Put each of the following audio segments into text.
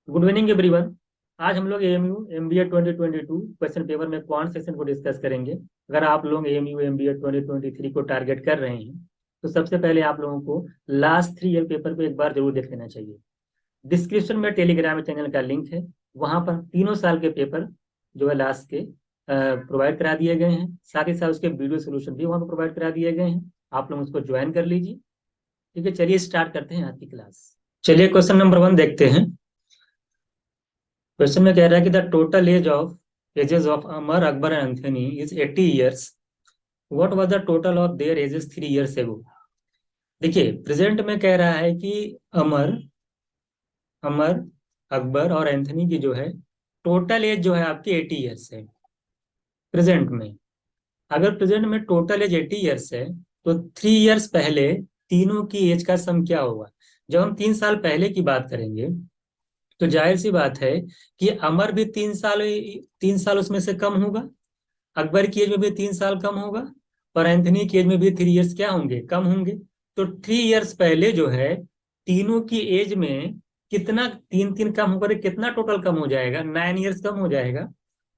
Good evening everyone. आज हम लोग एएमयू एमबीए 2022 क्वेश्चन पेपर में क्वांट सेक्शन को डिस्कस करेंगे। अगर आप लोग एएमयू एमबीए 2023 को टारगेट कर रहे हैं तो सबसे पहले आप लोगों को लास्ट 3 ईयर पेपर को एक बार जरूर देख लेना चाहिए। डिस्क्रिप्शन में टेलीग्राम चैनल का लिंक है, वहां पर तीनों साल के पेपर जो है लास्ट के प्रोवाइड करा दिए गए हैं। साथ ही साथ उसके वीडियो सोल्यूशन भी वहां पर प्रोवाइड करा दिए गए हैं। आप लोग उसको ज्वाइन कर लीजिए। ठीक है, चलिए स्टार्ट करते हैं आज की क्लास। चलिए क्वेश्चन नंबर 1 देखते हैं। क्वेश्चन में कह रहा है कि the total ages of Amar Akbar and Anthony is 80 years. What was the total of their ages 3 years ago. देखिए प्रेजेंट में कह रहा है कि अमर अमर अकबर और एंथनी की जो है टोटल एज जो है आपकी 80 ईयर्स है प्रेजेंट में। अगर प्रेजेंट में टोटल एज 80 ईयर्स है तो 3 ईयर्स पहले तीनों की एज का सम क्या होगा। जब हम 3 साल पहले की बात करेंगे तो जाहिर सी बात है कि अमर भी 3 साल उसमें से कम होगा, अकबर की एज में भी 3 साल कम होगा और एंथनी की एज में भी 3 ईयर्स क्या होंगे, कम होंगे। तो 3 ईयर्स पहले जो है तीनों की एज में कितना, तीन तीन कम होकर कितना टोटल कम हो जाएगा, 9 ईयर्स कम हो जाएगा।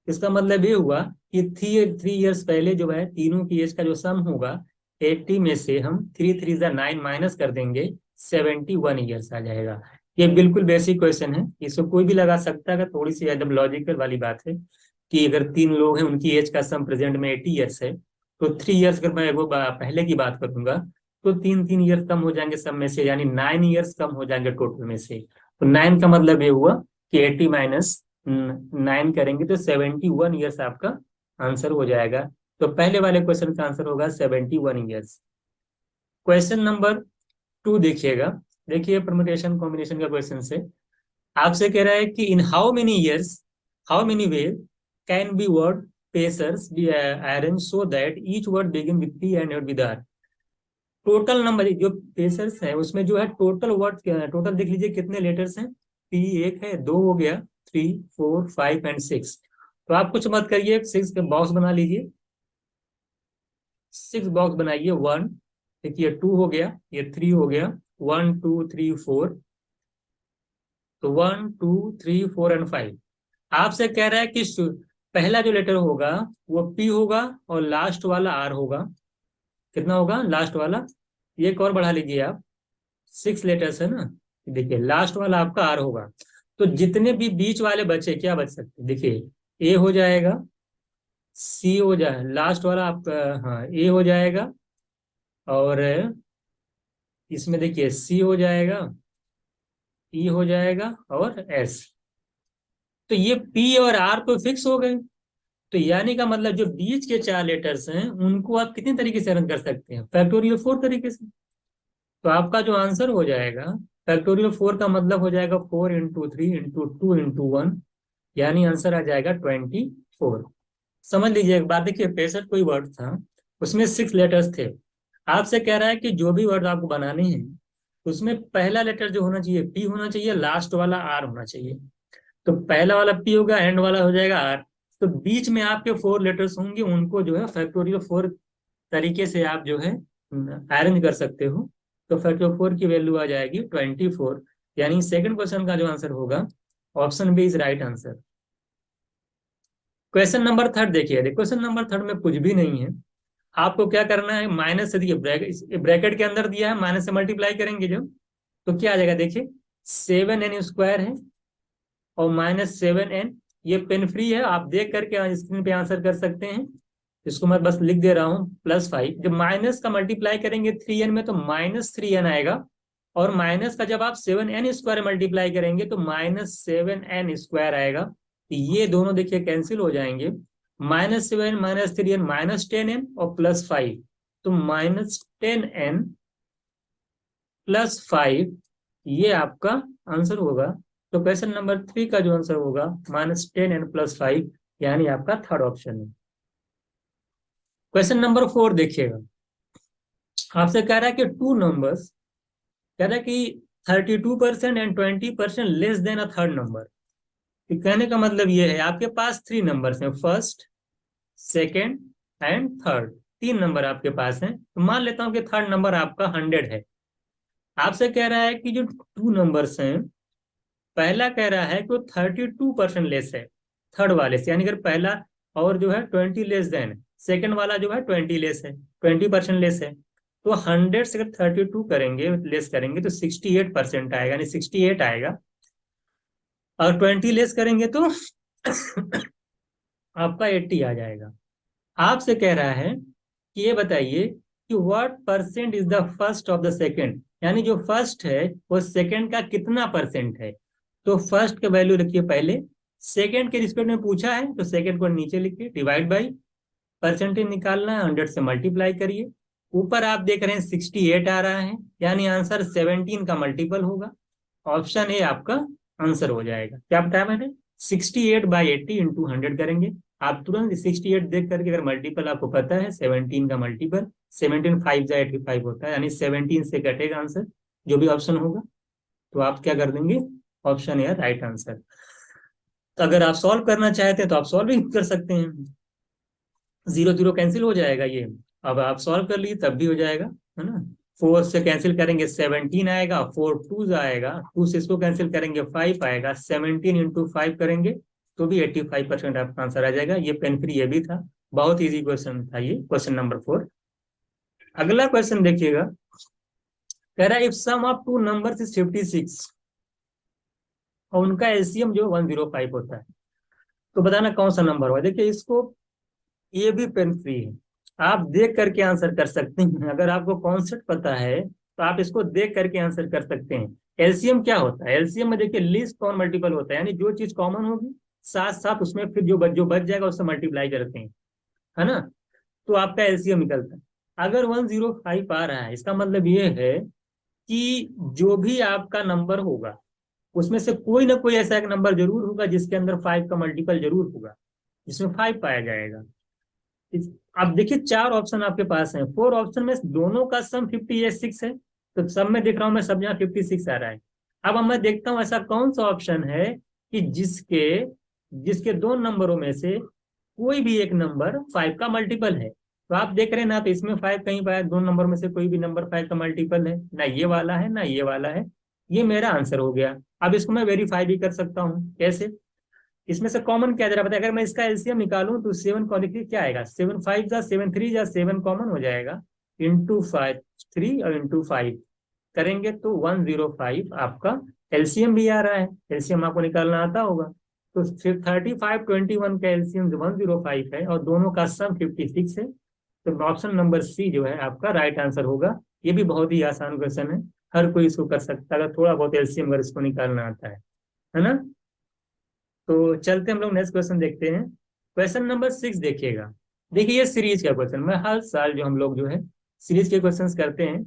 इसका मतलब ये हुआ कि थ्री थ्री ईयर्स पहले जो है तीनों की एज का जो सम होगा 80 में से हम 3 3 9 माइनस कर देंगे, 71 ईयर्स आ जाएगा। ये बिल्कुल बेसिक क्वेश्चन है, इसको कोई भी लगा सकता है। अगर थोड़ी सी एकदम लॉजिकल वाली बात है कि अगर 3 लोग हैं उनकी एज का सम प्रेजेंट में 80 ईयर्स है तो 3 ईयर्स अगर मैं वो पहले की बात करूंगा तो 3 3 ईयर्स कम हो जाएंगे सब में से, यानी 9 ईयर्स कम हो जाएंगे टोटल में से। तो 9 का मतलब ये हुआ कि 80 माइनस 9 करेंगे तो 71 ईयर्स आपका आंसर हो जाएगा। तो पहले वाले क्वेश्चन का आंसर होगा 71 ईयर्स। क्वेश्चन नंबर 2 देखिएगा। देखिए परमुटेशन कॉम्बिनेशन का क्वेश्चन से आपसे कह रहा है कि in how many way can be word pacers be arrange so that each word begin with P and with R. Total number जो पेसर्स है उसमें जो है टोटल वर्ड, टोटल देख लीजिए कितने लेटर्स हैं। पी एक है, दो हो गया, 3 4 5 एंड 6। तो आप कुछ मत करिए, 6 के बॉक्स बना लीजिए। 6 बॉक्स बनाइए। 1, देखिए 2 हो गया, ये 3 हो गया, 1 2 3 4। तो 1 2 3 4 एंड 5। आपसे कह रहा है कि पहला जो लेटर होगा वो पी होगा और लास्ट वाला आर होगा। कितना होगा लास्ट वाला, एक और बढ़ा लीजिए आप, 6 लेटर्स है ना। देखिए लास्ट वाला आपका आर होगा। तो जितने भी बीच वाले बचे क्या बच सकते हैं, देखिए ए हो जाएगा, सी हो जाए, लास्ट वाला आपका, हाँ ए हो जाएगा। और इसमें देखिए सी हो जाएगा, ई हो जाएगा और एस। तो ये पी और आर तो फिक्स हो गए। तो यानी का मतलब जो बीच के 4 लेटर्स हैं उनको आप कितनी तरीके से रन कर सकते हैं, फैक्टोरियल 4 तरीके से। तो आपका जो आंसर हो जाएगा फैक्टोरियल 4 का मतलब हो जाएगा 4 × 3 × 2 × 1, यानी आंसर आ जाएगा 24। समझ लीजिए एक बात, देखिए 65 कोई वर्ड था, उसमें 6 लेटर्स थे। आपसे कह रहा है कि जो भी वर्ड आपको बनाने हैं उसमें पहला लेटर जो होना चाहिए पी होना चाहिए, लास्ट वाला आर होना चाहिए। तो पहला वाला पी होगा, एंड वाला हो जाएगा आर। तो बीच में आपके 4 लेटर्स होंगे, उनको जो है फैक्टोरियल 4 तरीके से आप जो है अरेंज कर सकते हो। तो फैक्टर 4 की वैल्यू आ जाएगी 24। यानी सेकंड क्वेश्चन का जो आंसर होगा option B is right answer. Question number third देखिए। क्वेश्चन नंबर थर्ड में कुछ भी नहीं है। आपको क्या करना है, माइनस से, देखिए ब्रैकेट के अंदर दिया है, माइनस से मल्टीप्लाई करेंगे जब तो क्या आ जाएगा, देखिए 7n² है और -7n। ये पेन फ्री है, आप देख करके स्क्रीन पे आंसर कर सकते हैं। इसको मैं बस लिख दे रहा हूँ, +5। जब माइनस का मल्टीप्लाई करेंगे 3n में तो -3n आएगा। और माइनस का जब आप 7n² मल्टीप्लाई करेंगे तो -7n² आएगा। तो ये दोनों देखिए कैंसिल हो जाएंगे। -7 -3n -10n और +5। तो -10n +5 ये आपका आंसर होगा। तो क्वेश्चन नंबर 3 का जो आंसर होगा -10n +5, यानी आपका थर्ड ऑप्शन है। क्वेश्चन नंबर 4 देखिएगा। आपसे कह रहा है कि टू नंबर्स, कह रहा है कि 32% and 20% less than a third number. कहने का मतलब ये है आपके पास 3 नंबर्स हैं, first second and third. 3 number आपके पास हैं। तो मान लेता हूं कि थर्ड नंबर आपका 100 है। आपसे कह रहा है कि जो टू नंबर्स हैं पहला कह रहा है कि वो 32% लेस है थर्ड वाले से, यानी अगर पहला और जो है 20 लेस देन सेकंड वाला जो है 20 लेस है, 20% लेस है। तो 100 से अगर 32 करेंगे लेस करेंगे तो 68% आएगा, यानी 68 आएगा। और 20 लेस करेंगे तो आपका 80 आ जाएगा। आपसे कह रहा है कि ये बताइए कि what percent is the first of the second, यानी जो फर्स्ट है वो सेकंड का कितना परसेंट है। तो फर्स्ट का वैल्यू रखिए पहले, सेकंड के रिस्पेक्ट में पूछा है तो सेकंड को नीचे लिखिए, डिवाइड बाई परसेंटेज निकालना है, 100 से मल्टीप्लाई करिए। ऊपर आप देख रहे हैं 68 आ रहा है, यानी आंसर 17 का मल्टीपल होगा। ऑप्शन ए आपका आंसर हो जाएगा। क्या बताया मैंने, 68/80 × 100 करेंगे। आप तुरंत 68 देख करके, अगर मल्टीपल आपको पता है 17 का मल्टीपल 17 5 जा 85 होता है, यानी 17 से कटेगा आंसर जो भी ऑप्शन होगा। तो आप क्या कर देंगे, ऑप्शन ए राइट आंसर। तो अगर आप सॉल्व करना चाहते हैं तो आप सॉल्व भी कर सकते हैं, 0 0 कैंसिल हो जाएगा ये। अब आप सॉल्व कर लिए तब भी हो जाएगा, है ना। 4 से कैंसिल करेंगे 17 आएगा, 4 2 आएगा, 2 से इसको कैंसिल करेंगे 5 आएगा, 17 × 5 करेंगे तो भी 85% आपका आंसर आ जाएगा। ये पेन फ्री ये भी था, बहुत इजी क्वेश्चन था ये, क्वेश्चन नंबर 4। अगला क्वेश्चन देखिएगा, कह रहा है if sum of two numbers is 56 और उनका एलसीएम जो 105 होता है, तो बताना कौन सा नंबर हुआ। देखिए इसको, ये भी पेन फ्री है, आप देख करके आंसर कर सकते हैं। अगर आपको कॉन्सेप्ट पता है तो आप इसको देख करके आंसर कर सकते हैं। एलसीएम क्या होता है, एलसीएम में देखिए लीस्ट कॉमन मल्टीपल होता है, यानी जो चीज कॉमन होगी साथ साथ उसमें फिर जो बच जाएगा उससे मल्टीप्लाई करते हैं, है ना। तो आपका एलसीएम निकलता है। अगर 105 आ रहा है, इसका मतलब ये है कि जो भी आपका नंबर होगा उसमें से कोई ना कोई ऐसा एक नंबर जरूर होगा जिसके अंदर 5 का मल्टीपल जरूर होगा, जिसमें 5 पाया जाएगा। अब देखिए 4 ऑप्शन आपके पास हैं, 4 ऑप्शन में दोनों का सम 56 है, तो सब में देख रहा हूं मैं, सब यहाँ 56 आ रहा है। अब मैं देखता हूँ ऐसा कौन सा ऑप्शन है कि जिसके जिसके दो नंबरों में से कोई भी एक नंबर 5 का मल्टीपल है। तो आप देख रहे हैं ना, तो इसमें 5 कहीं पाया, दो नंबर में से कोई भी नंबर 5 का मल्टीपल है ना, ये वाला है ना ये वाला है। ये मेरा आंसर हो गया। अब इसको मैं वेरीफाई भी कर सकता हूँ, कैसे, इसमें से कॉमन क्या जरा बताए। अगर मैं इसका एलसीएम निकालूं तो 7 को देखिए क्या आएगा, 7 5 जा 7 3 जा 7 कॉमन हो जाएगा, इंटू 5 3 और इंटू 5 करेंगे तो 105 आपका एलसीएम भी आ रहा है। एलसीएम आपको निकालना आता होगा, तो फिर 35 21 का एलसीएम 105 है और दोनों का सम 56 है। तो ऑप्शन नंबर सी जो है आपका राइट आंसर होगा। ये भी बहुत ही आसान क्वेश्चन है, हर कोई इसको कर सकता है अगर थोड़ा बहुत एलसीएम अगर इसको निकालना आता है ना। तो चलते हम लोग नेक्स्ट क्वेश्चन देखते हैं। क्वेश्चन नंबर 6 देखिएगा। देखिए ये सीरीज का क्वेश्चन, मैं हर साल जो हम लोग जो है सीरीज के क्वेश्चंस करते हैं,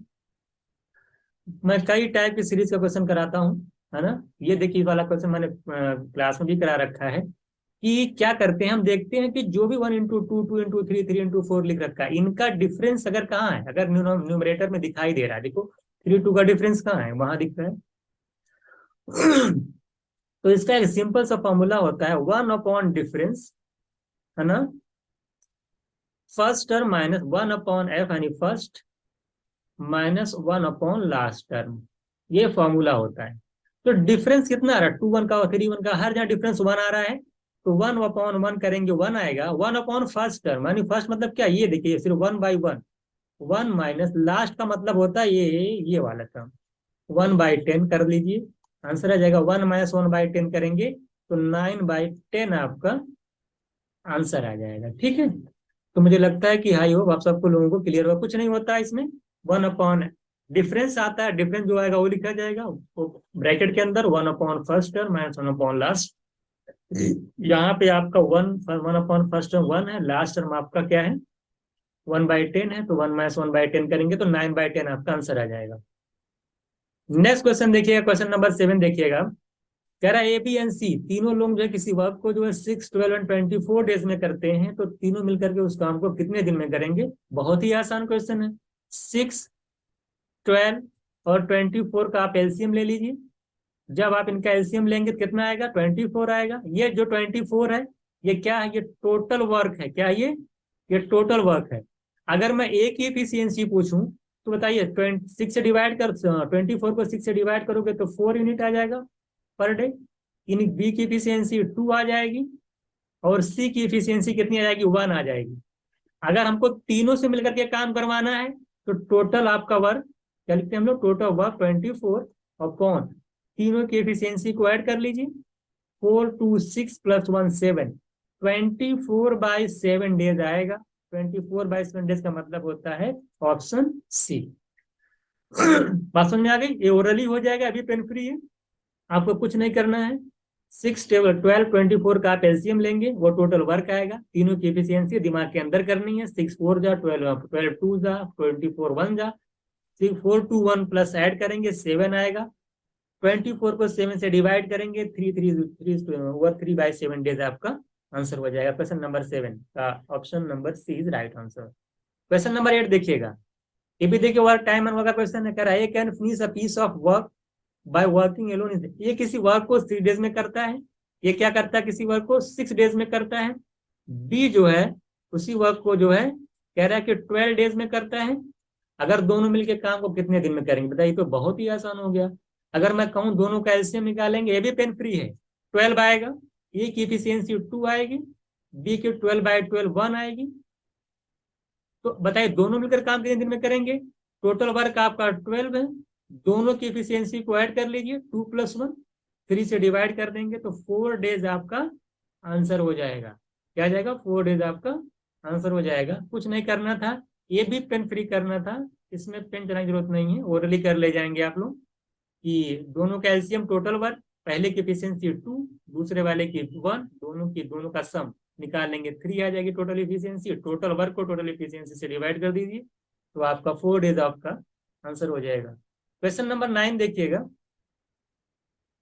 मैं कई टाइप की सीरीज का क्वेश्चन कराता हूँ, है ना। ये देखिए वाला क्वेश्चन मैंने क्लास में भी करा रखा है कि क्या करते हैं, हम देखते हैं कि जो भी 1 × 2 2 × 3 3 × 4 लिख रखा है, इनका डिफरेंस अगर कहाँ है, अगर न्यूमरेटर में दिखाई दे रहा है, देखो 3 2 का डिफरेंस कहाँ है, वहां दिख रहा है। तो इसका एक सिंपल सा फॉर्मूला होता है 1/डिफरेंस, है ना, फर्स्ट टर्म माइनस 1/f, यानी फर्स्ट माइनस 1/लास्ट टर्म, ये फॉर्मूला होता है। तो डिफरेंस कितना आ रहा है, 2 1 का और 3 1 का, हर जहाँ डिफरेंस 1 आ रहा है तो 1/1 करेंगे 1 आएगा। 1/फर्स्ट टर्म, यानी फर्स्ट मतलब क्या, ये देखिए सिर्फ 1/1, 1 माइनस लास्ट का मतलब होता है ये वाला टर्म, 1/10 कर लीजिए, आंसर आ जाएगा। 1 - 1/10 करेंगे तो 9/10 आपका आंसर आ जाएगा, ठीक है। तो मुझे लगता है कि हाई होप आप सबको लोगों को क्लियर होगा, कुछ नहीं होता है इसमें। 1/ डिफरेंस आता है, डिफरेंस जो आएगा वो लिखा जाएगा, वो ब्रैकेट के अंदर 1/फर्स्ट टर्म माइनस 1/लास्ट। यहाँ पे आपका 1/फर्स्ट टर्म 1 है, लास्ट टर्म आपका क्या है 1/10 है, तो 1 - 1/10 करेंगे तो 9/10 आपका आंसर आ जाएगा। नेक्स्ट क्वेश्चन देखिएगा, क्वेश्चन नंबर 7 देखिएगा। कह रहा है ए बी एंड सी तीनों लोग जो है किसी वर्क को जो है 6 12 और 24 डेज में करते हैं, तो तीनों मिलकर के उस काम को कितने दिन में करेंगे। बहुत ही आसान क्वेश्चन है। 6 12 और 24 का आप एलसीएम ले लीजिए। जब आप इनका एलसीएम लेंगे तो कितना आएगा, 24 आएगा। ये जो 24 है ये क्या है, ये टोटल वर्क है। क्या है ये टोटल वर्क है। अगर मैं एक ही एफिशिएंसी पूछूं तो बताइए 6 से डिवाइड कर 24 को 6 से डिवाइड करोगे तो 4 यूनिट आ जाएगा, पर डे। इन बी की इफिशियंसी 2 आ जाएगी और सी की इफिशियंसी कितनी आ जाएगी, 1 आ जाएगी। अगर हमको तीनों से मिलकर के काम करवाना है तो टोटल आपका वर्क क्या लिखते हैं हम लोग, टोटल वर्क 24 अपॉन तीनों की एफिशिएंसी को ऐड कर लीजिए, 4 2 6 प्लस 1 7, 24/7 डेज आएगा। 24/7 डेज का मतलब होता है ऑप्शन सी। बात समझ में आ गई, ये ओरली हो जाएगा, अभी पेन फ्री है, आपको कुछ नहीं करना है। 6 12 24 का आप एलसीएम लेंगे, वो टोटल वर्क आएगा, तीनों की एफिशिएंसी दिमाग के अंदर करनी है। 6 4 जा 12, 12 2 जा 24, 1 जा 6 4 2 1 प्लस ऐड करेंगे 7 आएगा। 24 को 7 से डिवाइड करेंगे, 3 3 3 3/7 डेज आपका आंसर हो जाएगा। क्वेश्चन नंबर 7 का option number C is right answer. Question number 8 देखिएगा, ये भी देखिए वर्क टाइम एंड वर्क का क्वेश्चन है। कह रहा है can finish a piece of work by working alone. ये किसी वर्क को 6 डेज में करता है, ये क्या करता है, किसी वर्क को 6 डेज में करता है। बी जो है उसी वर्क को जो है कह रहा है कि 12 डेज में करता है। अगर दोनों मिलके काम को कितने दिन में करेंगे, बताइए, तो बहुत ही आसान हो गया। अगर मैं कहूँ दोनों का एलसीएम निकालेंगे, ये भी पेन फ्री है, 12 आएगा, ए की इफिशियंसी 2 आएगी, बी की 12/12 1 आएगी। तो बताइए दोनों मिलकर काम कितने दिन में करेंगे, टोटल वर्क आपका 12 है, दोनों की इफिशियंसी को ऐड कर लीजिए, 2 + 1, 3 से डिवाइड कर देंगे तो 4 डेज आपका आंसर हो जाएगा। क्या जाएगा, 4 डेज आपका आंसर हो जाएगा। कुछ नहीं करना था, ये भी पेन फ्री करना था, इसमें पेन करने की जरूरत नहीं है, ओरली कर ले जाएंगे आप लोग कि दोनों का एलसीएम टोटल वर्क, पहले की एफिशिएंसी 2, दूसरे वाले की 1, दोनों का सम निकाल लेंगे, 3 आ जाएगी टोटल एफिशिएंसी। टोटल वर्क को टोटल एफिशिएंसी से डिवाइड कर दीजिए तो आपका 4 डेज आपका आंसर हो जाएगा। क्वेश्चन नंबर 9 देखिएगा,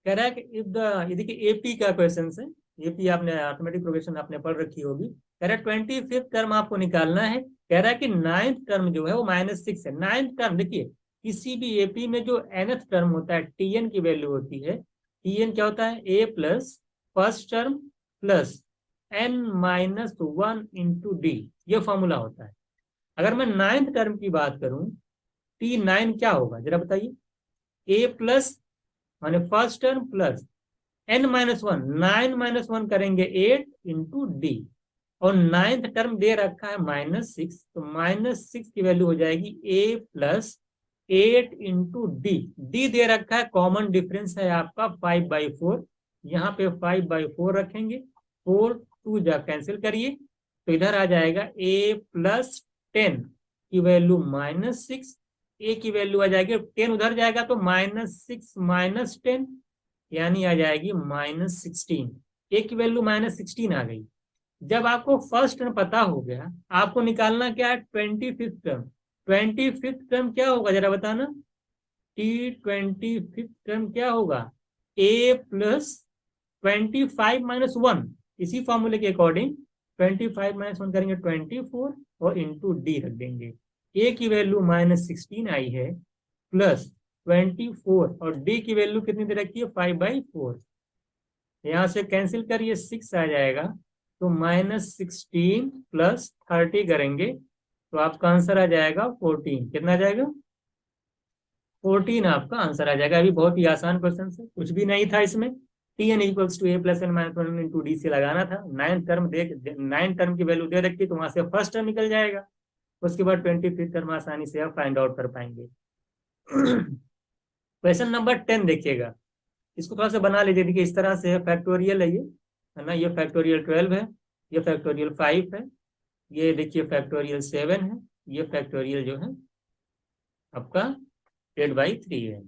कह रहा है कि इफ द, ये देखिए एपी का क्वेश्चन है, एपी आपने ऑटोमेटिक प्रोग्रेशन आपने पढ़ रखी होगी। कह रहा है 25th टर्म आपको निकालना है। कह रहा है कि 9th टर्म जो है वो -6 है। 9th टर्म देखिए, किसी भी एपी में जो nth टर्म होता है टीएन की वैल्यू होती है, टीएन क्या होता है, A plus first term plus n-1 into D, ये फॉर्मूला होता है। अगर मैं 9th टर्म की बात करूं, T9 क्या होगा जरा बताइए, ए प्लस माने फर्स्ट टर्म प्लस n-1, 9 - 1 करेंगे 8 इंटू डी, और 9th टर्म दे रखा है -6, तो -6 की वैल्यू हो जाएगी a + 8 इंटू डी। डी दे रखा है, कॉमन डिफरेंस है आपका 5/4, यहाँ पे 5/4 रखेंगे, 4 2 जा कैंसिल करिए तो इधर आ जाएगा a + 10 की वैल्यू -6, ए की वैल्यू आ जाएगी 10, उधर जाएगा तो -6 - 10 यानी आ जाएगी -16। ए की वैल्यू -16 आ गई। जब आपको फर्स्ट टर्म पता हो गया, आपको निकालना क्या है, 25th टर्म। 25th टर्म क्या होगा जरा बताना, T25th टर्म क्या होगा, ए प्लस 25 - 1, इसी फॉर्मूले के अकॉर्डिंग 25 - 1 करेंगे 24 और इंटू डी रख देंगे। ए की वैल्यू -16 आई है प्लस 24 और डी की वैल्यू कितनी दे रखी है, 5/4, यहाँ से कैंसिल करिए 6 आ जाएगा, तो -16 + 30 करेंगे तो आपका आंसर आ जाएगा 14। कितना आ जाएगा, 14 आपका आंसर आ जाएगा। अभी बहुत ही आसान क्वेश्चन है, कुछ भी नहीं था इसमें। Tn = a + n-1 into D से लगाना था। 9 टर्म की वैल्यू दे रखी तो वहां से फर्स्ट टर्म निकल जाएगा, उसके बाद 25th टर्म आसानी से आप फाइंड आउट कर पाएंगे। क्वेश्चन नंबर 10 देखिएगा, इसको थोड़ा सा बना लीजिए। देखिए इस तरह से फैक्टोरियल है ये, है ना, ये फैक्टोरियल 12 है, ये फैक्टोरियल 5 है, ये देखिए फैक्टोरियल 7 है, ये फैक्टोरियल जो है आपका 8/3 है।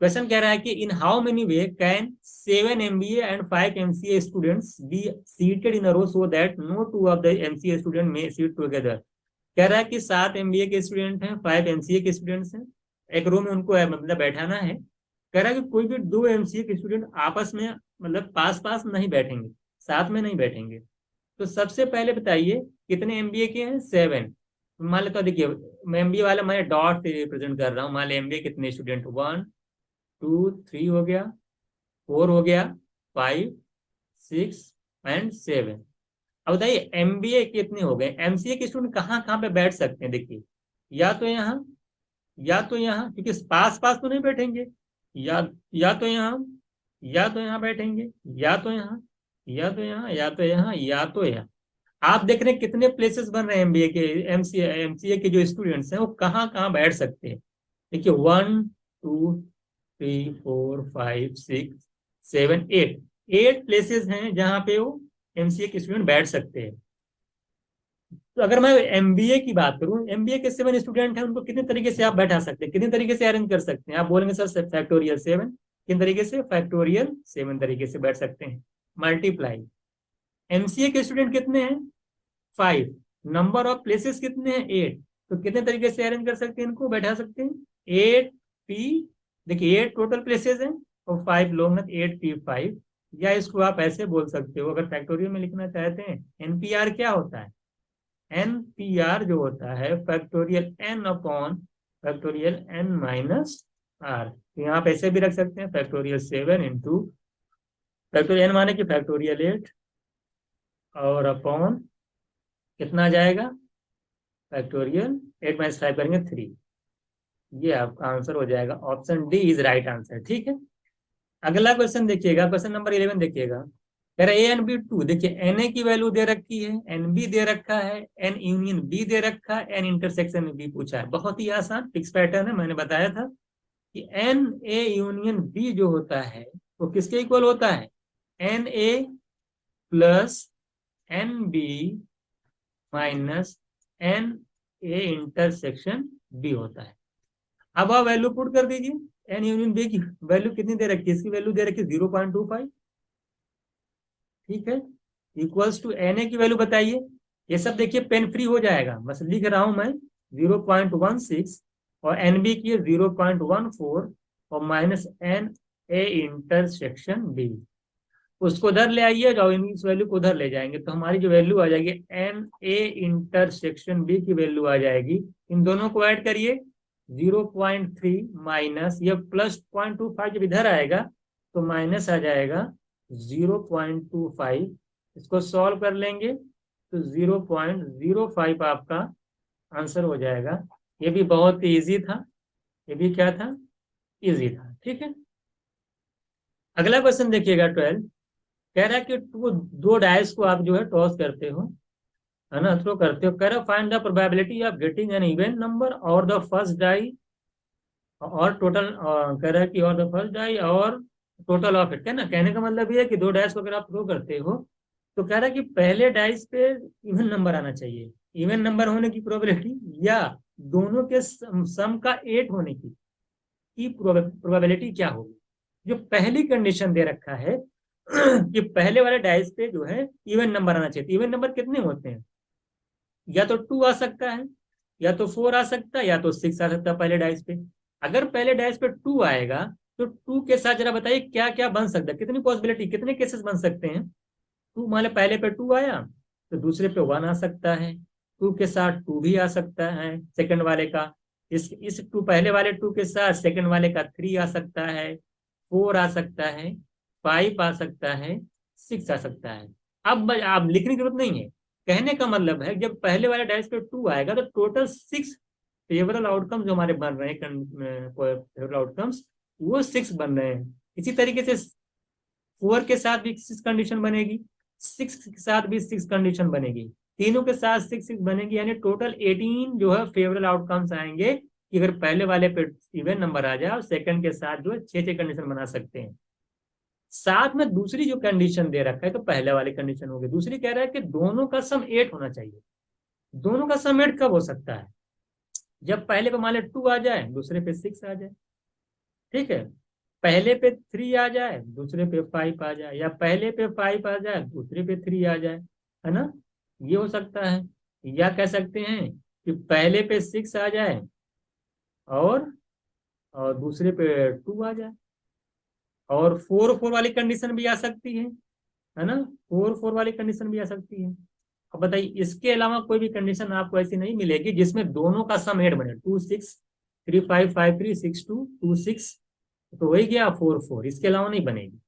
क्वेश्चन कह रहा है कि in how many way can 7 MBA and 5 MCA students be seated in a row so that no 2 of the MCA student may sit together. कह रहा है कि 7 MBA के स्टूडेंट हैं, 5 MCA के स्टूडेंट्स हैं, एक रो में उनको मतलब बैठाना है। कह रहा है कि कोई भी 2 MCA के स्टूडेंट आपस में मतलब पास पास नहीं बैठेंगे, साथ में नहीं बैठेंगे। तो सबसे पहले बताइए कितने MBA के हैं, 7। मान लेता देखिए, मैं MBA वाला मैं डॉट से रिप्रेजेंट कर रहा हूँ। मान लिया MBA कितने स्टूडेंट, 1 2 3 हो गया, 4 हो गया, 5 6 एंड 7। अब बताइए MBA कितने हो गए, MCA के स्टूडेंट कहाँ कहाँ पे बैठ सकते हैं, देखिए या तो यहाँ, या तो यहाँ, क्योंकि पास पास तो नहीं बैठेंगे, या तो यहाँ, या तो यहाँ बैठेंगे, या तो यहाँ, या तो यहाँ, या तो यहाँ, या तो यहाँ। आप देख रहे हैं कितने प्लेसेस बन रहे हैं एमबीए के, एमसीए के जो स्टूडेंट्स हैं वो कहाँ कहाँ बैठ सकते हैं। देखिए 1 2 3 4 5 6 7 8, 8 प्लेसेस हैं जहाँ पे वो एमसीए के स्टूडेंट बैठ सकते हैं। तो अगर मैं एमबीए की बात करूं, एमबीए के 7 स्टूडेंट हैं, उनको कितने तरीके से आप बैठा सकते हैं, कितने तरीके से अरेंज कर सकते हैं। आप बोलेंगे सर फैक्टोरियल 7, किन तरीके से, फैक्टोरियल 7 तरीके से बैठ सकते हैं। मल्टीप्लाई, एमसीए के स्टूडेंट कितने हैं, 5, नंबर ऑफ प्लेसेस कितने हैं, 8, तो कितने तरीके से अरेंज कर सकते हैं, इनको बैठा सकते हैं 8p। देखिए 8 टोटल प्लेसेस हैं और 5 लोग ना, 8p5। या इसको आप ऐसे बोल सकते हो, अगर फैक्टोरियल में लिखना चाहते हैं, एनपीआर क्या होता है, एनपीआर जो होता है factorial N upon factorial N minus R. तो यहाँ पे ऐसे भी रख सकते हैं, फैक्टोरियल 7 इंटू फैक्टोरियल एन माने कि फैक्टोरियल 8 और अपॉन कितना आ जाएगा, फैक्टोरियल 8 - 5 करेंगे 3। ये आपका आंसर हो जाएगा, option D is right answer. ठीक है, अगला क्वेश्चन देखिएगा, क्वेश्चन नंबर 11 देखिएगा। कह रहा है ए एंड बी टू, देखिए एन ए की वैल्यू दे रखी है, एन बी दे रखा है, एन यूनियन बी दे रखा है, एन इंटरसेक्शन बी पूछा है। बहुत ही आसान फिक्स पैटर्न है, मैंने बताया था कि एन ए यूनियन बी जो होता है वो किसके इक्वल होता है, N A plus N B minus N A intersection B होता है। अब आप वैल्यू पुट कर दीजिए, एन यूनियन बी की वैल्यू कितनी दे रखी है, इसकी वैल्यू दे रखी है 0.25। ठीक है, इक्वल्स टू एन ए की वैल्यू बताइए। ये सब देखिए पेन फ्री हो जाएगा, बस लिख रहा हूं मैं 0.16 और एन बी की 0.14 और minus N A intersection B. उसको उधर ले आइए और इस वैल्यू को उधर ले जाएंगे तो हमारी जो वैल्यू आ जाएगी एन ए इंटरसेक्शन बी की वैल्यू आ जाएगी। इन दोनों को ऐड करिए, 0.3 माइनस ये प्लस 0.25 जब इधर आएगा तो माइनस आ जाएगा 0.25। इसको सॉल्व कर लेंगे तो 0.05 आपका आंसर हो जाएगा। ये भी बहुत इजी था, ये भी क्या था, इजी था। ठीक है, अगला क्वेश्चन देखिएगा 12। कह रहा है कि दो डाइस को आप जो है टॉस करते हो, है ना, थ्रो करते हो। कह रहा है find the probability of getting an even number और द फर्स्ट डाई और टोटल, कह रहा है कि और द फर्स्ट डाई और टोटल ऑफ इट। क्या ना, कहने का मतलब ये है कि दो डाइस को अगर आप थ्रो करते हो तो कह रहा है कि पहले डाइस पे इवन नंबर आना चाहिए। इवन नंबर होने की प्रोबेबिलिटी या दोनों के सम का 8 होने की प्रोबेबिलिटी क्या होगी। जो पहली कंडीशन दे रखा है कि पहले वाले डाइस पे जो है इवन नंबर आना चाहिए। इवन नंबर कितने होते हैं, या तो 2 आ सकता है, या तो 4 आ सकता है, या तो 6 आ सकता है पहले डाइस पे। अगर पहले डाइस पे 2 आएगा तो 2 के साथ जरा बताइए क्या क्या बन सकता है, कितनी पॉसिबिलिटी, कितने केसेस बन सकते हैं। 2 मान लो पहले पे 2 आया तो दूसरे पे 1 आ सकता है, 2 के साथ 2 भी आ सकता है सेकंड वाले का, इस 2 पहले वाले 2 के साथ सेकंड वाले का 3 आ सकता है, 4 आ सकता है, 5 आ सकता है, 6 आ सकता है। अब आप लिखने की जरूरत नहीं है, कहने का मतलब है जब पहले वाले डाइस पे 2 आएगा तो टोटल 6 फेवरेबल आउटकम्स जो हमारे बन रहे हैं, फेवरेबल आउटकम्स वो 6 बन रहे हैं। इसी तरीके से 4 के साथ भी 6 कंडीशन बनेगी, 6 के साथ भी 6 कंडीशन बनेगी, तीनों के साथ 6 बनेगी, यानी टोटल 18 जो है फेवरेबल आउटकम्स आएंगे कि अगर पहले वाले पे इवन नंबर आ जाए और सेकंड के साथ जो है 6 कंडीशन बना सकते हैं। साथ में दूसरी जो कंडीशन दे रखा है तो पहले वाली कंडीशन होगी, दूसरी कह रहा है कि दोनों का सम 8 होना चाहिए। दोनों का सम 8 कब हो सकता है, जब पहले पे मान लो 2 आ जाए, दूसरे पे 6 आ जाए। ठीक है, पहले पे 3 आ जाए, दूसरे पे 5 आ जाए, या पहले पे 5 आ जाए, दूसरे पे 3 आ जाए, है ना, ये हो सकता है। या कह सकते हैं कि पहले पे 6 आ जाए और दूसरे पे 2 आ जाए। और 4 4 वाली कंडीशन भी आ सकती है ना, 4 4 वाली कंडीशन भी आ सकती है। अब बताइए इसके अलावा कोई भी कंडीशन आपको ऐसी नहीं मिलेगी जिसमें दोनों का सम 8 बने, 2 6 3 5 5 3 6 2 2 6, तो वही गया 4 4, इसके अलावा नहीं बनेगी।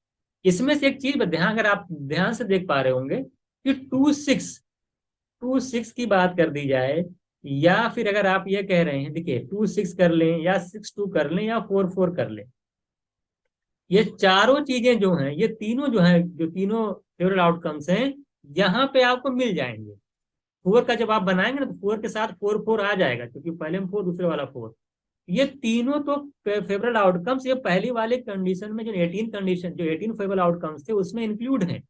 इसमें से एक चीज ध्यान, अगर आप ध्यान से देख पा रहे होंगे कि 2 6 की बात कर दी जाए, या फिर अगर आप ये कह रहे हैं, देखिए 2 6 कर लें या 6 2 कर लें या 4 4 कर लें, ये चारों चीजें जो हैं, ये तीनों जो हैं, जो तीनों फेवरेट आउटकम्स हैं, यहाँ पे आपको मिल जाएंगे। फोर का जब आप बनाएंगे ना, तो फोर के साथ फोर फोर आ जाएगा, क्योंकि पहले में फोर, दूसरे वाला फोर। ये तीनों तो फेवरेट आउटकम्स ये पहली वाले कंडीशन में, जो 18 कंडीशन, जो 18 फेवरेट आउटकम्स थे उसमें इंक्लूड हैं।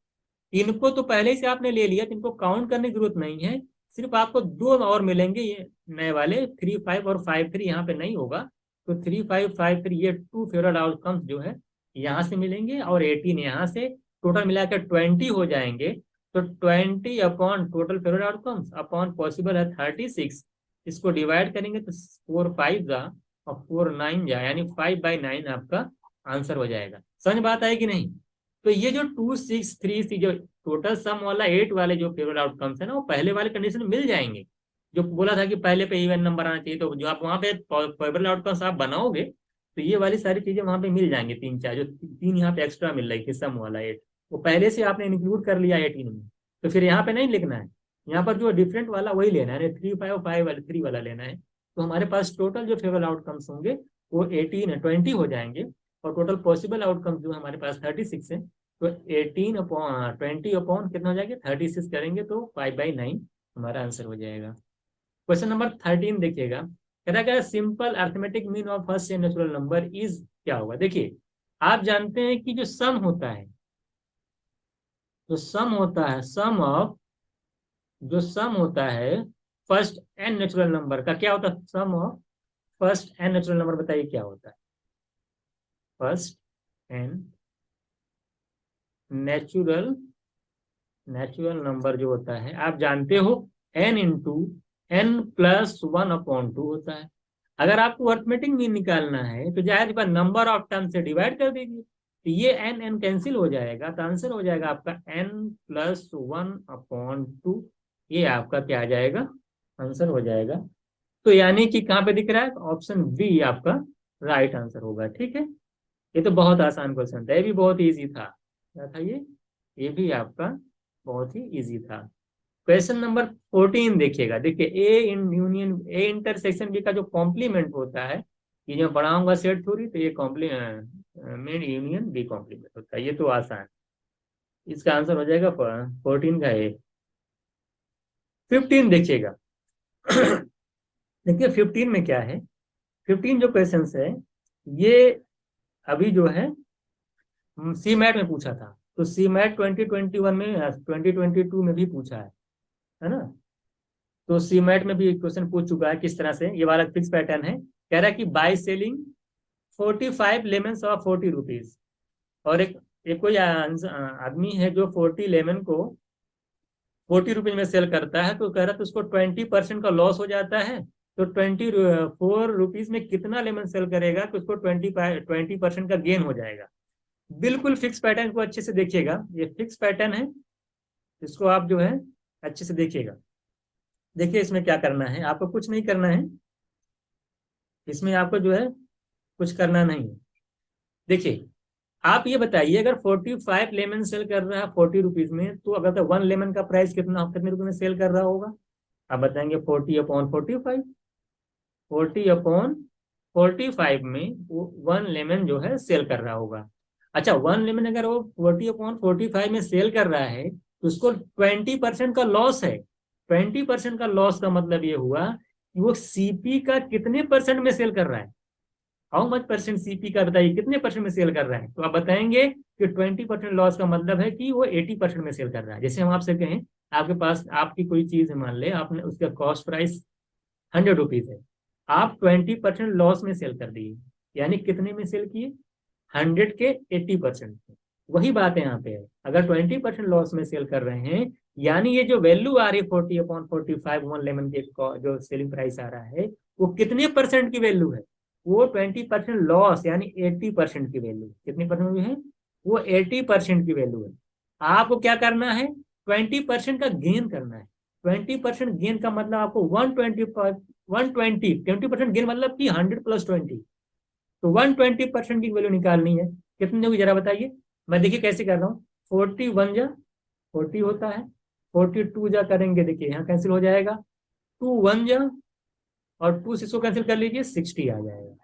इनको तो पहले से आपने ले लिया, तो इनको काउंट करने की जरूरत नहीं है। सिर्फ आपको दो और मिलेंगे, ये नए वाले 3, 5 और 5, 3 यहाँ पे नहीं होगा। तो 3, 5, 5, 3 ये टू फेवरेट आउटकम्स जो है यहाँ से मिलेंगे, और 18 यहाँ से, टोटल मिलाकर 20 हो जाएंगे। तो 20 upon total favourite outcomes upon possible है 36, इसको डिवाइड करेंगे तो 4 5 जा और 4 9 जा, यानी 5/9 आपका आंसर हो जाएगा। समझ बात आई कि नहीं? तो ये जो 2 6 3 जो टोटल सम वाला 8 वाले जो फेवरेट आउटकम्स है ना, वो पहले वाले कंडीशन में मिल जाएंगे। जो बोला था कि पहले पे इवन नंबर आना चाहिए, तो जो आप वहां पे फेवरेट आउटकम्स आप बनाओगे, तो ये वाली सारी चीजें वहां पे मिल जाएंगी। तीन चार जो तीन यहाँ पे एक्स्ट्रा मिल रही थी सम वाला 8, वो पहले से आपने इंक्लूड कर लिया 18 में। तो फिर यहाँ पे नहीं लिखना है, यहाँ पर जो डिफरेंट वाला वही लेना है, 3 5 5 वाले 3 वाला लेना है। तो हमारे पास टोटल जो फेवरेट आउटकम्स होंगे वो 20 हो जाएंगे, और टोटल पॉसिबल आउटकम्स जो हमारे पास 36 है। तो 20 अपॉन कितना हो जाएगा, 36 करेंगे तो 5/9 हमारा आंसर हो जाएगा। क्वेश्चन नंबर 13 देखिएगा, कह रहा है simple arithmetic mean of first n natural number is, क्या होगा? देखिए, आप जानते हैं कि जो सम होता है, जो सम होता है, सम ऑफ, जो सम होता है फर्स्ट एंड नेचुरल नंबर का, क्या होता है? Sum of first n natural number, बताइए क्या होता है? First n natural, natural number जो होता है आप जानते हो, n × n+1/2 होता है। अगर आपको अर्थमेटिक मीन निकालना है तो जाहिर बात नंबर ऑफ टर्म से डिवाइड कर दीजिए, तो ये n n कैंसिल हो जाएगा, तो आंसर हो जाएगा आपका n+1/2। ये आपका क्या आ जाएगा, आंसर हो जाएगा। तो यानी कि कहाँ पे दिख रहा है, ऑप्शन बी आपका राइट आंसर होगा। ठीक है, ये तो बहुत आसान क्वेश्चन था, ये भी बहुत इजी था। क्या था ये भी आपका बहुत ही इजी था। क्वेश्चन नंबर 14 देखिएगा। देखिए, A in union, A intersection B का जो कॉम्प्लीमेंट होता है, ये जो बढ़ाऊंगा सेट थ्योरी, तो ये कॉम्प्लीमेंट यूनियन बी कॉम्प्लीमेंट होता है। ये तो आसान, इसका आंसर हो जाएगा 14 का ए। 15 देखिएगा। देखिए 15 में क्या है, 15 जो क्वेश्चन है ये अभी जो है सी मैट में पूछा था। तो सी मैट 2021 में, 2022 में भी पूछा है ना? तो सी मैट में भी क्वेश्चन पूछ चुका है किस तरह से। ये वाला फिक्स पैटर्न है, कह रहा है कि by selling 45 lemon of 40 rupees. और एक कोई आदमी है जो 40 लेमन को 40 रुपीज में सेल करता है, तो कह रहा है तो उसको 20% का लॉस हो जाता है। तो 24 रुपीज में कितना लेमन सेल करेगा तो उसको 20% का गेन हो जाएगा। बिल्कुल फिक्स पैटर्न को अच्छे से देखिएगा, ये फिक्स पैटर्न है, इसको आप जो है अच्छे से देखिएगा। देखिए इसमें क्या करना है, आपको कुछ नहीं करना है, इसमें आपको जो है कुछ करना नहीं है। देखिए, आप ये बताइए, अगर 45 लेमन सेल कर रहा है 40 रुपीज में, तो अगर तो 1 लेमन का प्राइस कितने रुपए में सेल कर रहा होगा? आप बताएंगे 40/45, 40/45 में वो 1 लेमन जो है सेल कर रहा होगा। अच्छा, 1 लेमन अगर वो 40/45 में सेल कर रहा है, तो उसको 20% का लॉस है। 20% का लॉस का मतलब ये हुआ कि वो सीपी का कितने परसेंट में सेल कर रहा है? हाउ मच परसेंट सीपी का, बताइए कितने परसेंट में सेल कर रहा है? तो आप बताएंगे कि 20% लॉस का मतलब है कि वो 80% में सेल कर रहा है। जैसे हम आपसे कहें, आपके पास आपकी कोई चीज है, मान ले आपने उसका कॉस्ट प्राइस 100 रुपीज है, आप 20% लॉस में सेल कर दिए, यानी कितने में सेल किए? 100 के 80%। वही बात है यहाँ पे है, अगर 20% लॉस में सेल कर रहे हैं, यानी ये जो वैल्यू आ रही है 40/45 1 लेमन के जो सेलिंग प्राइस आ रहा है, वो कितने परसेंट की वैल्यू है? वो 20% लॉस, यानी 80% की वैल्यू। कितनी परसेंट है? वो 80% की वैल्यू है। आपको क्या करना है? 20% का गेन करना है। 20% गेन का मतलब आपको 120 गेन मतलब कि 100+20, तो 120% की वैल्यू निकालनी है। कितनी होगी जरा बताइए? मैं देखिए कैसे कर रहा हूँ, 41 जा 40 होता है, 42 जा करेंगे, देखिए यहाँ कैंसिल हो जाएगा, 2 1 जा, और 2 6 को कैंसिल कर लीजिए, 60 आ जाएगा।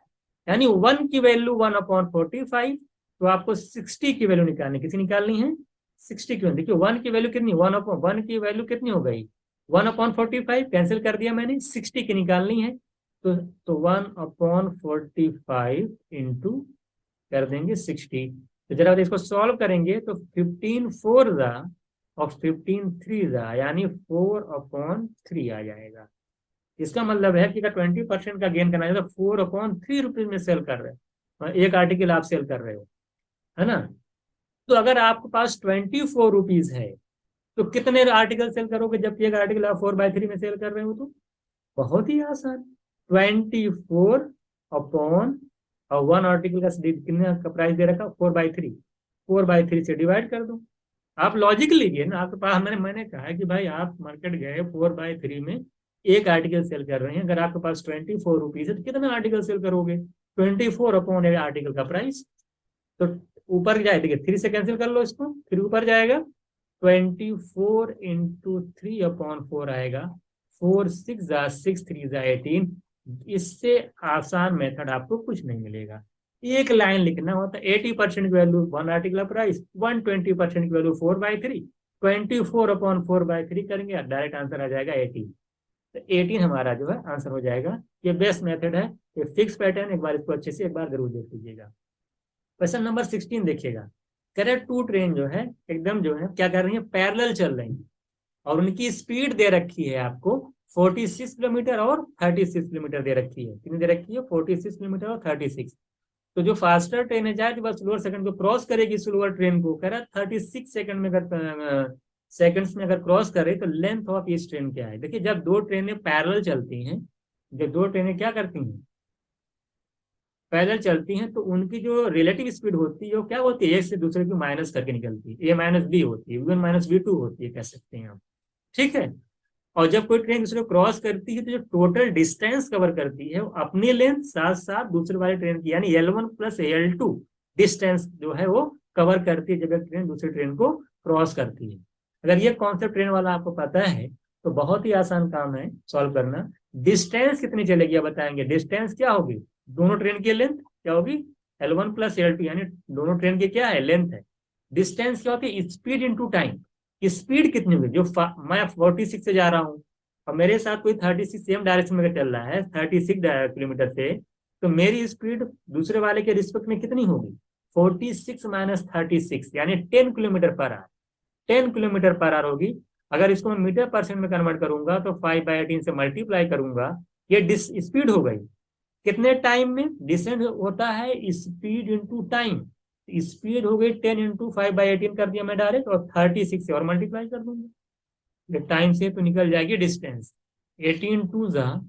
यानी 1 की वैल्यू 1/45, तो आपको 60 की वैल्यू निकालनी, किसी निकालनी है 60 की। देखिए 1 की वैल्यू कितनी, 1 की वैल्यू कितनी हो गई 1/45, कैंसिल कर दिया मैंने, 60 की निकालनी है। तो 1/45 इंटू कर देंगे 60। तो जरा इसको सॉल्व करेंगे तो 15 4 और 15 3 यानी 4/3 आ जाएगा। इसका मतलब है कि अगर 20% का गेन करना है तो 4/3 रुपीज में सेल कर रहे हो, एक आर्टिकल आप सेल कर रहे हो, है ना। तो अगर आपके पास 24 रुपीज है तो कितने आर्टिकल सेल करोगे, जबकि एक आर्टिकल आप 4/3 में सेल कर रहे हो। तो बहुत ही आसान, 24 और वन आर्टिकल का कितने का प्राइस दे रखा 4/3, 4/3 से डिवाइड कर दो। आप लॉजिक लीजिए ना, आपके पास मैंने कहा है कि भाई आप मार्केट गए 4/3 में एक आर्टिकल सेल कर रहे हैं, अगर आपके पास 24 रुपीज है तो कितना आर्टिकल सेल करोगे, 24/आर्टिकल का प्राइस। तो ऊपर जाए, देखिए 3 से कैंसिल कर लो इसको, फिर ऊपर जाएगा 24 × 3/4 आएगा, 4 6 6 3 18। इससे आसान मेथड आपको कुछ नहीं मिलेगा। एक लाइन लिखना होता है 80% की वैल्यू 1 आर्टिकल प्राइस, 120% की वैल्यू 4/3, 24/4/3 करेंगे, डायरेक्ट आंसर आ जाएगा 18। तो 18 हमारा जो है आंसर हो जाएगा। ये बेस्ट मेथड है, ये फिक्स पैटर्न, एक बार इसको अच्छे से एक बार जरूर देख लीजिएगा। क्वेश्चन नंबर 16 देखिएगा, कह रहे टू ट्रेन जो है एकदम जो है क्या कर रही है, पैरेलल चल रही है और उनकी स्पीड दे रखी है आपको 46 किलोमीटर और 36 किलोमीटर दे रखी है। कितनी दे रखी है, 46 किलोमीटर और 36। तो जो फास्टर ट्रेन है जाए बस स्लोअर सेकंड को क्रॉस करेगी, स्लोअर ट्रेन को कह रहा है 36 सेकंड में, अगर सेकंड्स में अगर क्रॉस करे तो लेंथ ऑफ इस ट्रेन क्या है। देखिए जब दो ट्रेनें पैरेलल चलती हैं, जब दो ट्रेनें क्या करती हैं पैदल चलती हैं, तो उनकी जो रिलेटिव स्पीड होती है वो क्या होती है, एक से दूसरे की माइनस करके निकलती है, A-B होती है, V1 - V2 होती है, कह सकते हैं आप। ठीक है। और जब कोई ट्रेन दूसरे को क्रॉस करती है तो जो टोटल डिस्टेंस कवर करती है वो अपनी लेंथ साथ साथ दूसरे वाले ट्रेन की, यानी L1 + L2 डिस्टेंस जो है वो कवर करती है जब एक ट्रेन दूसरी ट्रेन को क्रॉस करती है। अगर ये कॉन्सेप्ट ट्रेन वाला आपको पता है तो बहुत ही आसान काम है सॉल्व करना। डिस्टेंस कितनी चलेगी अब बताएंगे, डिस्टेंस क्या होगी, दोनों ट्रेन की लेंथ क्या होगी, L1 + L2, यानी दोनों ट्रेन की क्या है लेंथ है। डिस्टेंस क्या होती है, स्पीड इंटू टाइम। स्पीड कितनी होगी, जो मैं 46 से जा रहा हूँ और मेरे साथ कोई 36 सेम डायरेक्शन में चल रहा है 36 किलोमीटर से, तो मेरी स्पीड दूसरे वाले के रिस्पेक्ट में कितनी होगी, 46 - 36 यानी 10 kilometre per hour, 10 kilometre per hour होगी। अगर इसको मैं मीटर परसेंट में कन्वर्ट करूंगा तो 5/18 से मल्टीप्लाई करूंगा, ये स्पीड हो गई। कितने टाइम में डिसेंड होता है, स्पीड इंटू टाइम। स्पीड हो गई 10 × 5/18 कर दिया मैं डायरेक्ट, और 36 से और मल्टीप्लाई कर दूंगा, टाइम से तो निकल जाएगी डिस्टेंस। 18 2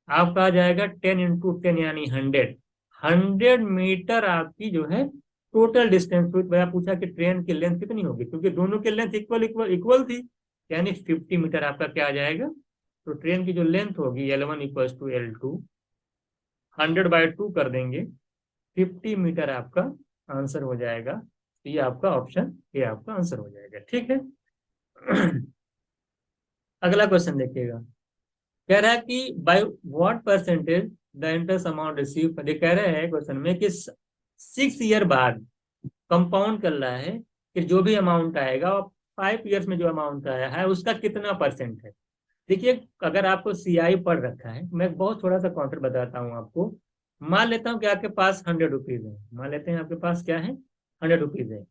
आपका आ जाएगा 10 × 10 यानी 100, 100 मीटर आपकी जो है टोटल डिस्टेंस। पूछा कि ट्रेन की लेंथ कितनी होगी, क्योंकि दोनों की लेंथ इक्वल इक्वल इक्वल थी, यानी 50 मीटर आपका क्या आ जाएगा। तो ट्रेन की जो लेंथ होगी L1 = L2, 100/2 कर देंगे, 50 मीटर आपका आंसर हो जाएगा। तो ये आपका ऑप्शन, ये आपका आंसर हो जाएगा। ठीक है। अगला क्वेश्चन देखिएगा, कह रहा है कि by what percentage the interest amount receive, ये कह रहे हैं क्वेश्चन में कि 6 ईयर बाद कंपाउंड कर रहा है कि जो भी अमाउंट आएगा और 5 ईयर्स में जो अमाउंट आया है उसका कितना परसेंट है। देखिए अगर आपको CI पढ़ रखा है, मैं बहुत थोड़ा सा कॉन्सेप्ट बताता हूँ आपको। मान लेता हूँ कि आपके पास 100 रुपीज है, मान लेते हैं आपके पास क्या है 100 रुपीज है।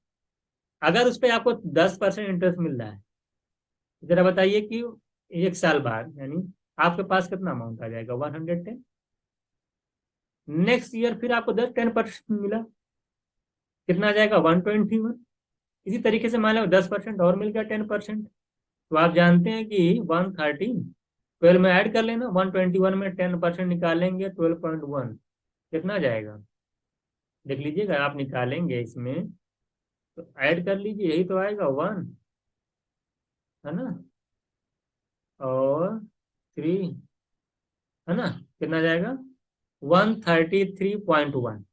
अगर उस पर आपको 10% इंटरेस्ट मिल रहा है, जरा बताइए कि 1 साल बाद यानी आपके पास कितना अमाउंट आ जाएगा, 110। नेक्स्ट ईयर फिर आपको 10% मिला, कितना आ जाएगा 121। इसी तरीके से मान लो 10% और मिल गया 10%, तो आप जानते हैं कि 113 12 में ऐड कर लेना, 121 में 10% निकालेंगे 12.1, कितना आ जाएगा देख लीजिएगा, आप निकालेंगे इसमें तो ऐड कर लीजिए, यही तो आएगा 1, है ना, और 3, है ना, कितना जाएगा 133.1।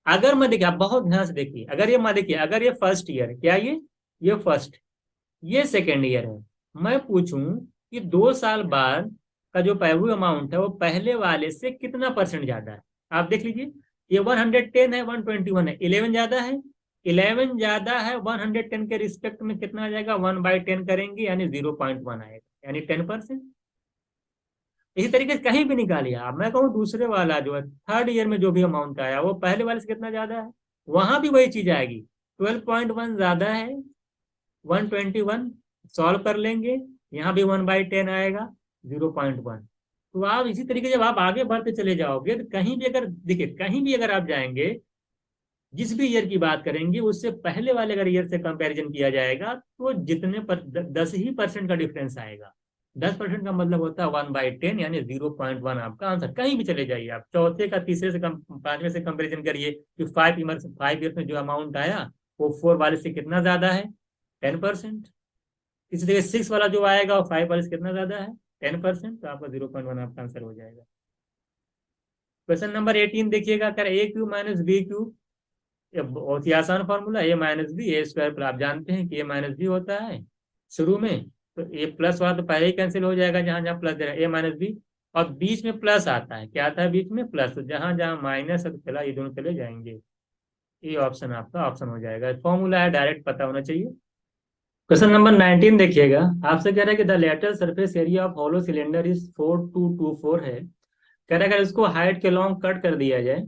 अगर मैं देखिए, आप बहुत ध्यान से देखिए, अगर ये मैं देखिए, अगर ये फर्स्ट ईयर क्या ये फर्स्ट, ये सेकेंड ईयर है, मैं पूछूं कि 2 साल बाद का जो पैबू अमाउंट है वो पहले वाले से कितना परसेंट ज्यादा है। आप देख लीजिए ये 110 है, 121 है, 11 ज्यादा है, 11 ज्यादा है 110 के रिस्पेक्ट में कितना आ जाएगा, 1/10 करेंगे यानी 0.1 आएगा, यानी 10%। इसी तरीके से कहीं भी निकालिए आप, मैं कहूँ दूसरे वाला जो है थर्ड ईयर में जो भी अमाउंट आया वो पहले वाले से कितना ज्यादा है, वहां भी वही चीज आएगी, 12.1 ज्यादा है 121, सॉल्व कर लेंगे, यहाँ भी 1/10 आएगा 0.1। तो आप इसी तरीके जब आप आगे बढ़ते चले जाओगे तो कहीं भी अगर देखिए, कहीं भी अगर आप जाएंगे, जिस भी ईयर की बात करेंगे उससे पहले वाले अगर ईयर से कंपैरिजन किया जाएगा तो जितने पर 10% का डिफरेंस आएगा। 10% का मतलब होता है 1/10 यानी 0.1 आपका आंसर। कहीं भी चले जाइए आप, चौथे का तीसरे से पांचवें से कंपेरिजन करिए कि 5 ईयर में जो अमाउंट आया वो 4 वाले से कितना ज्यादा है, 10%। इसी तरह 6 वाला जो आएगा वो 5 वाले से कितना ज्यादा है, 10%। तो आपका 0.1 आपका आंसर हो जाएगा। क्वेश्चन नंबर 18 देखिएगा, कर ए क्यू माइनस बी क्यू, ये बहुत ही आसान फॉर्मूला, ए माइनस बी ए स्क्वायर, पर आप जानते हैं कि ए माइनस बी होता है शुरू में, तो ए प्लस वाला तो पहले ही कैंसिल हो जाएगा जहां जहां प्लस दे रहा है, ए माइनस बी, और बीच में प्लस आता है, क्या आता है बीच में, प्लस, तो जहां जहां माइनस है तो चला ये दोनों चले जाएंगे, ये ऑप्शन आपका ऑप्शन हो जाएगा। फॉर्मूला है, डायरेक्ट पता होना चाहिए। क्वेश्चन नंबर 19 देखिएगा, आपसे कह रहा है कि the lateral surface area of hollow cylinder is 4224 है। कह रहा है अगर इसको हाइट के लॉन्ग कट कर दिया जाए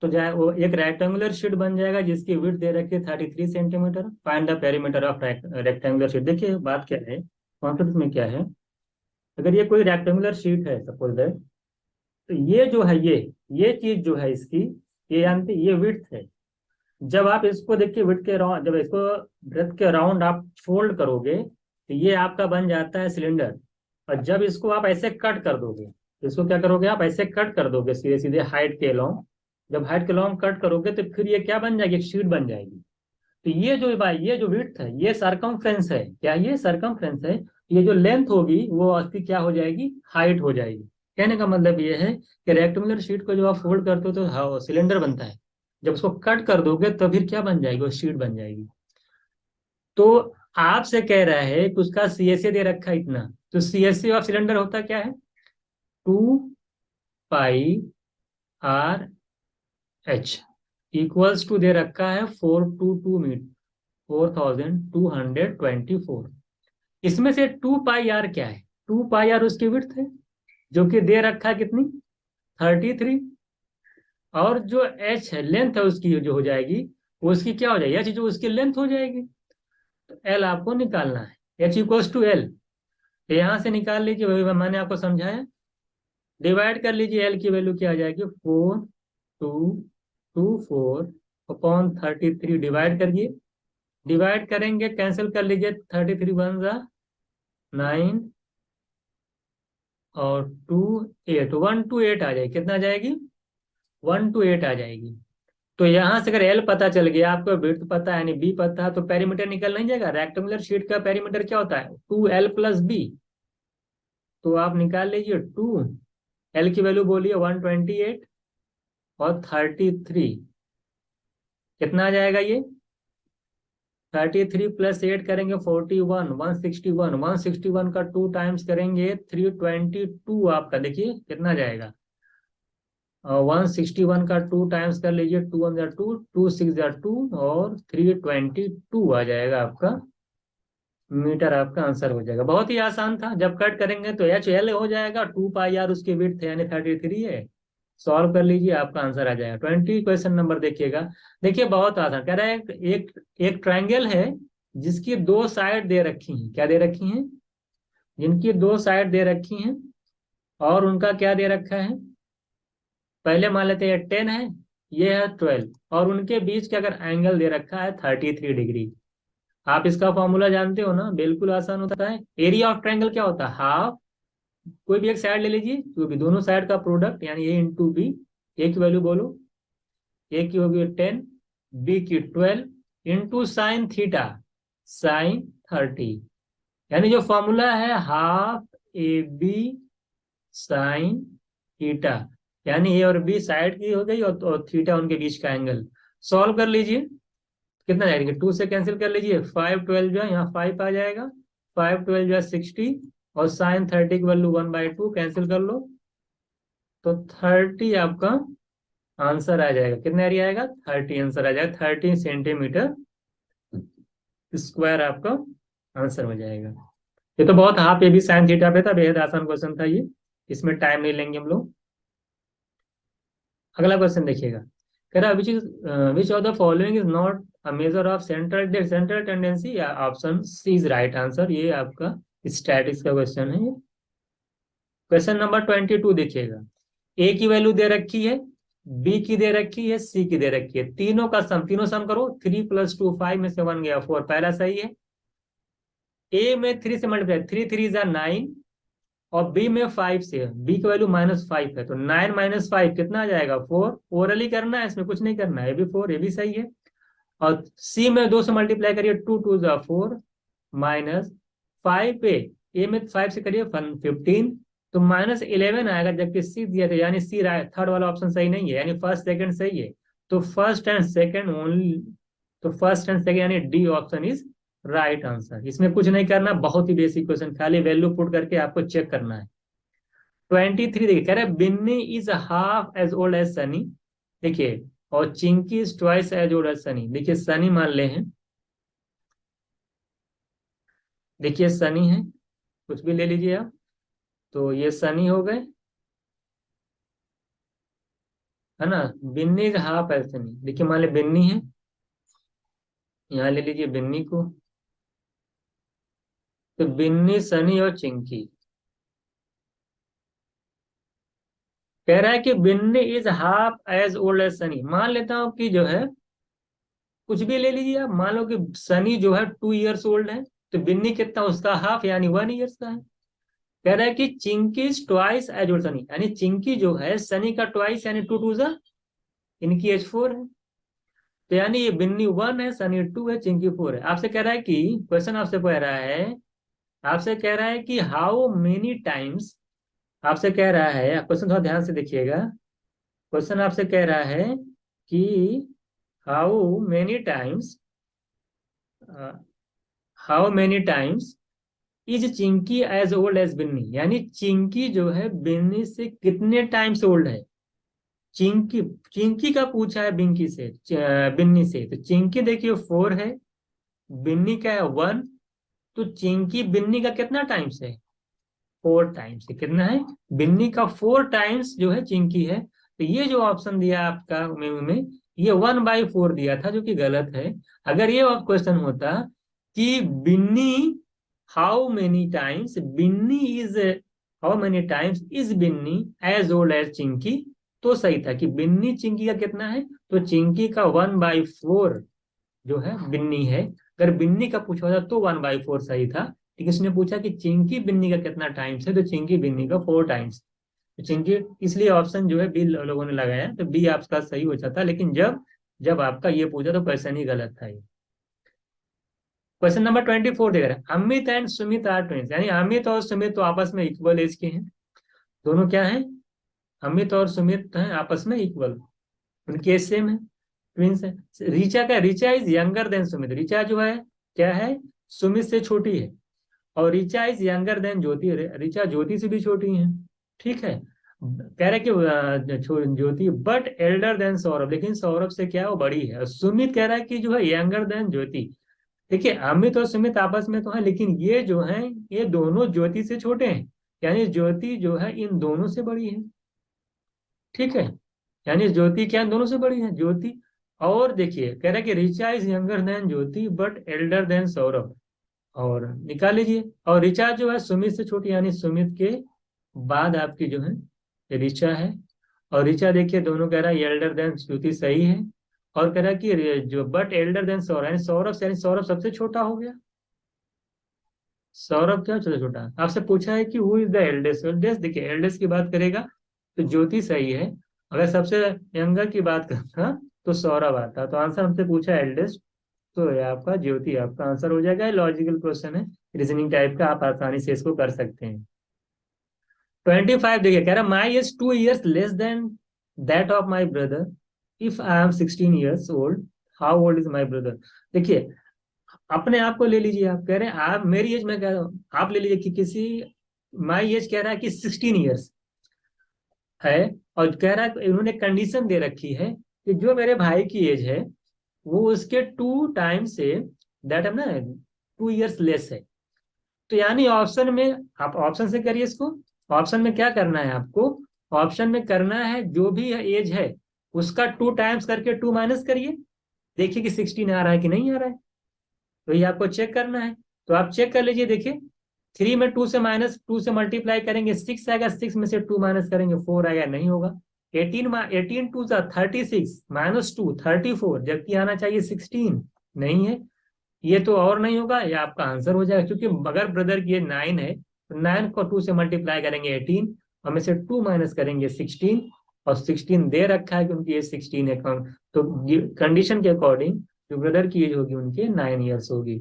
तो जाए वो एक रेक्टेंगुलर शीट बन जाएगा जिसकी विड्थ दे रखी है 33 centimetre. Find the perimeter of rectangular sheet. देखिए बात क्या है, कॉन्सेप्ट में क्या है, अगर ये कोई रेक्टेंगुलर शीट है सपोज दैट, तो ये जो है ये चीज जो है इसकी, ये जानते ये विड्थ है। जब आप इसको देखिए विड्थ के राउंड, जब इसको ब्रेथ के राउंड आप फोल्ड करोगे तो ये आपका बन जाता है सिलेंडर। और जब इसको आप ऐसे कट कर दोगे, इसको क्या करोगे आप ऐसे कट कर दोगे सीधे सीधे हाइट के लॉन्ग, जब हाइट के लॉन्ग कट करोगे तो फिर ये क्या बन जाएगी, एक शीट बन जाएगी। तो ये जो भाई ये जो विड्थ है ये सरकमफ्रेंस है, क्या ये सरकमफ्रेंस है, ये जो लेंथ होगी वो उसकी क्या हो जाएगी, हाइट हो जाएगी। कहने का मतलब ये है कि रेक्टेंगुलर शीट को जब आप फोल्ड करते हो तो हाँ सिलेंडर बनता है, जब उसको कट कर दोगे तो फिर क्या बन जाएगी, वो शीट बन जाएगी। तो आपसे कह रहा है कि उसका सीएसए दे रखा है इतना, तो सीएसए ऑफ सिलेंडर होता क्या है, 2πr/h इक्वल्स टू दे रखा है 422 मीटर, 4224। इसमें से 2πr क्या है, 2πr उसकी विड्थ है जो कि दे रखा है कितनी, 33, और जो एच है लेंथ है उसकी जो हो जाएगी, वो उसकी क्या हो जाएगी, एच जो उसकी लेंथ हो जाएगी। तो एल आपको निकालना है, एच इक्वल्स टू एल, यहां से निकाल लीजिए, वही मैंने आपको समझाया, डिवाइड कर लीजिए, एल की वैल्यू क्या आ जाएगी, 4224 अपॉन 33, डिवाइड करिए, डिवाइड करेंगे कैंसिल कर लीजिए, 33 वन जा 9 और 2 8, 128 आ जाएगी, कितना आ जाएगी, 128 आ जाएगी। तो यहां से अगर एल पता चल गया, आपको विड्थ पता है यानी बी पता है, तो पेरीमीटर निकल नहीं जाएगा। रेक्टेंगुलर शीट का पेरीमीटर क्या होता है, 2l+b, तो आप निकाल लीजिए 2, एल की वैल्यू बोलिए 128 और 33, कितना आ जाएगा ये, 33 + 8 करेंगे 41, 161, 161 का 2 टाइम्स करेंगे 322, आपका देखिए कितना जाएगा, 161 का 2 टाइम्स कर लीजिए, 2 1 2, 2 6 2 और 322 आ जाएगा आपका मीटर, आपका आंसर हो जाएगा। बहुत ही आसान था, जब कट करेंगे तो एच एल हो जाएगा, 2πr उसकी विड्थ है यानी 33 है, सॉल्व कर लीजिए आपका आंसर आ जाएगा। 20 क्वेश्चन नंबर देखिएगा, देखिए बहुत आसान, कह रहा है एक एक ट्राइंगल है जिसकी दो साइड दे रखी हैं, क्या दे रखी हैं, जिनकी दो साइड दे रखी हैं, और उनका क्या दे रखा है, पहले मान लेते हैं 10 है, ये है 12, और उनके बीच का अगर एंगल दे रखा है 33 डिग्री। आप इसका फॉर्मूला जानते हो ना, बिल्कुल आसान होता है। एरिया ऑफ ट्राइंगल क्या होता है, हाफ, कोई भी एक साइड ले लीजिए, तो भी दोनों साइड का प्रोडक्ट यानी ए इंटू बी, ए की वैल्यू बोलो, ए की होगी 10, बी की 12 इंटू साइन थीटा, साइन 30, यानी जो फॉर्मूला है half A B sine theta, यानी ए और बी साइड की हो गई और थीटा उनके बीच का एंगल। सॉल्व कर लीजिए, कितना जाएगा, 2 से कैंसिल कर लीजिए, 5 12 जो है यहाँ 5 आ जाएगा, 5 12 जो है 60, और साइन 30 की वैल्यू 1/2 कैंसिल कर लो, तो 30 आपका आंसर आ जाएगा, कितना एरिया आएगा, 30 आंसर आ जाएगा, 30 सेंटीमीटर स्क्वायर आपका आंसर हो जाएगा। ये तो बहुत, हाफ ये भी साइन थीटा पे था, बेहद आसान क्वेश्चन था ये, इसमें टाइम नहीं लेंगे हम लोग। अगला क्वेश्चन देखिएगा, कह रहा which of the following is not a measure of central tendency, या option C is right answer. ये आपका स्टैटिक्स का क्वेश्चन है। क्वेश्चन नंबर 22 देखिएगा, ए की वैल्यू दे रखी है, बी की दे रखी है, सी की दे रखी है, तीनों का सम, तीनों सम करो, 3 + 2 5 में से 1 गया 4, पहला सही है। ए में 3 से मल्टीप्लाई, 3 3 9, और बी में 5 से, बी की वैल्यू -5 है, तो 9 - 5 कितना आ जाएगा, 4। ओरली करना है, इसमें कुछ नहीं करना है, ये भी 4, ये भी सही है। और सी में 2 से मल्टीप्लाई करिए, 2 2 4 -5 पे, ए में 5 से करिए 15, तो -11 आएगा, जबकि सी दिया था, यानी सी थर्ड वाला ऑप्शन सही नहीं है, यानी फर्स्ट सेकंड सही है। तो फर्स्ट एंड सेकंड ओनली, तो फर्स्ट एंड सेकंड यानी D option is right answer. इसमें कुछ नहीं करना, बहुत ही बेसिक क्वेश्चन, खाली वैल्यू पुट करके आपको चेक करना है। 23 देखिए, कह रहे Binny is half as old as Sunny. देखिए, और Chinki is twice as old as Sunny. देखिए सनी मान ले हैं, देखिए सनी है, कुछ भी ले लीजिए आप, तो ये सनी हो गए, है ना। Binny is half as Sunny, देखिए मान ले बिन्नी है, यहाँ ले लीजिए बिन्नी को, तो बिन्नी, सनी और चिंकी। कह रहा है कि Binny is half as old as Sunny, मान लेता हूं कि जो है, कुछ भी ले लीजिए आप, मान लो कि सनी जो है 2 इयर्स ओल्ड है, तो बिन्नी कितना, उसका हाफ यानी 1 ईयर्स का है। कह रहा है कि Chinki twice as old Sunny, यानी चिंकी जो है सनी का ट्वाइस, यानी 2 2 इनकी एज 4 है, तो यानी ये बिन्नी 1 है, सनी 2 है, चिंकी 4 है। आपसे कह रहा है कि, क्वेश्चन आपसे कह रहा है, आपसे कह रहा है कि हाउ मेनी टाइम्स, आपसे कह रहा है, क्वेश्चन थोड़ा ध्यान से देखिएगा, क्वेश्चन आपसे कह रहा है कि how many times, how many times is Chinki as old as Binny, यानी चिंकी जो है बिन्नी से कितने टाइम से ओल्ड है। चिंकी, चिंकी का पूछा है बिंकी से, बिन्नी से, तो चिंकी देखिए 4 है, बिन्नी का है 1, तो चिंकी बिन्नी का कितना टाइम्स है, 4 टाइम्स है। कितना है, बिन्नी का 4 टाइम्स जो है चिंकी है। तो ये जो ऑप्शन दिया आपका में ये 1/4 दिया था, जो कि गलत है। अगर ये क्वेश्चन होता कि Binny, how many times Binny is, how many times is Binny as old as Chinki, तो सही था कि बिन्नी चिंकी का कितना है, तो चिंकी का 1/4 जो है बिन्नी है। अगर बिन्नी का पूछा होता तो 1/4 सही था, लेकिन इसने पूछा कि चिंकी बिन्नी का कितना टाइम्स है, तो चिंकी बिन्नी का 4 टाइम्स, तो चिंकी, इसलिए ऑप्शन जो है बी लोगों ने लगाया, तो बी आपका सही हो जाता, लेकिन जब जब आपका ये पूछा तो क्वेश्चन ही गलत था ये। क्वेश्चन नंबर 24 देख रहे हैं, Amit and Sumit are twins, यानी अमित और सुमित तो आपस में इक्वल एज के हैं, दोनों क्या हैं, अमित और सुमित हैं आपस में इक्वल, उनकी एज सेम है, ट्विंस है। ऋचा का, Richa is younger then Sumit, Richa जो है क्या है, सुमित से छोटी है, और ऋचा इज यंगर देन ज्योति, ऋचा ज्योति से भी छोटी है, ठीक है। कह रहे कि ज्योति बट एल्डर देन सौरभ, लेकिन सौरभ से क्या है, वो बड़ी है। और सुमित कह रहा है कि जो है यंगर देन ज्योति। देखिए अमित और सुमित आपस में तो है, लेकिन ये जो है, ये दोनों ज्योति से छोटे हैं, यानी ज्योति जो है इन दोनों से बड़ी है, ठीक है। यानी ज्योति क्या इन दोनों से बड़ी है, ज्योति। और देखिए कह रहा है कि Richa is younger than Jyoti but elder than Saurabh, और निकाल लीजिए, और ऋचा जो है सुमित से छोटी, यानी सुमित के बाद आपकी जो है ये ऋचा है। और ऋचा देखिए दोनों कह रहा है एल्डर देन श्रुति, सही है। और कह रहा है कि जो बट एल्डर देन सौरभ, यानी सौरभ से, यानी सौरभ सबसे छोटा हो गया, सौरभ क्या छोटा छोटा। आपसे पूछा है कि who is the eldest, eldest देखिए एल्डेस्ट की बात करेगा तो ज्योति सही है, अगर सबसे यंगर की बात करता तो सौरभ आता, तो आंसर हमसे पूछा है एल्डेस्ट, तो ये आपका ज्योति आपका आंसर हो जाएगा। लॉजिकल क्वेश्चन है, रीजनिंग टाइप का, आप आसानी से इसको कर सकते हैं। 25 देखिए, कह रहा my is 2 years less than that of my brother, if I am 16 years old, how old is my brother. देखिए अपने आप को ले लीजिए, आप कह रहे हैं आप, मेरी एज में कह रहा हूँ, आप ले लीजिए कि किसी, माई एज कह रहा है कि 16 इयर्स है, और कह रहा है, इन्होंने कंडीशन दे रखी है कि जो मेरे भाई की एज है वो उसके 2 टाइम्स से, दैट है ना 2 इयर्स लेस है। तो यानी ऑप्शन में, आप ऑप्शन से करिए इसको। ऑप्शन में क्या करना है आपको? ऑप्शन में करना है जो भी एज है उसका 2 टाइम्स करके 2 माइनस करिए, देखिए कि 16 आ रहा है कि नहीं आ रहा है। तो ये आपको चेक करना है। तो आप चेक कर लीजिए, देखिए 3 में 2 से माइनस 2 से मल्टीप्लाई करेंगे 6 आएगा, 6 में से 2 माइनस करेंगे 4 आएगा, नहीं होगा। 18 टू सा 36 माइनस 2 34, जबकि आना चाहिए 16, नहीं है। ये तो और नहीं होगा, ये आपका आंसर हो जाएगा, क्योंकि अगर ब्रदर की ये 9 है तो 9 को 2 से मल्टीप्लाई करेंगे 18, और में से 2 माइनस करेंगे 16, और 16 दे रखा है क्योंकि ये 16 है। तो कंडीशन के अकॉर्डिंग जो ब्रदर की एज होगी उनकी 9 इयर्स होगी।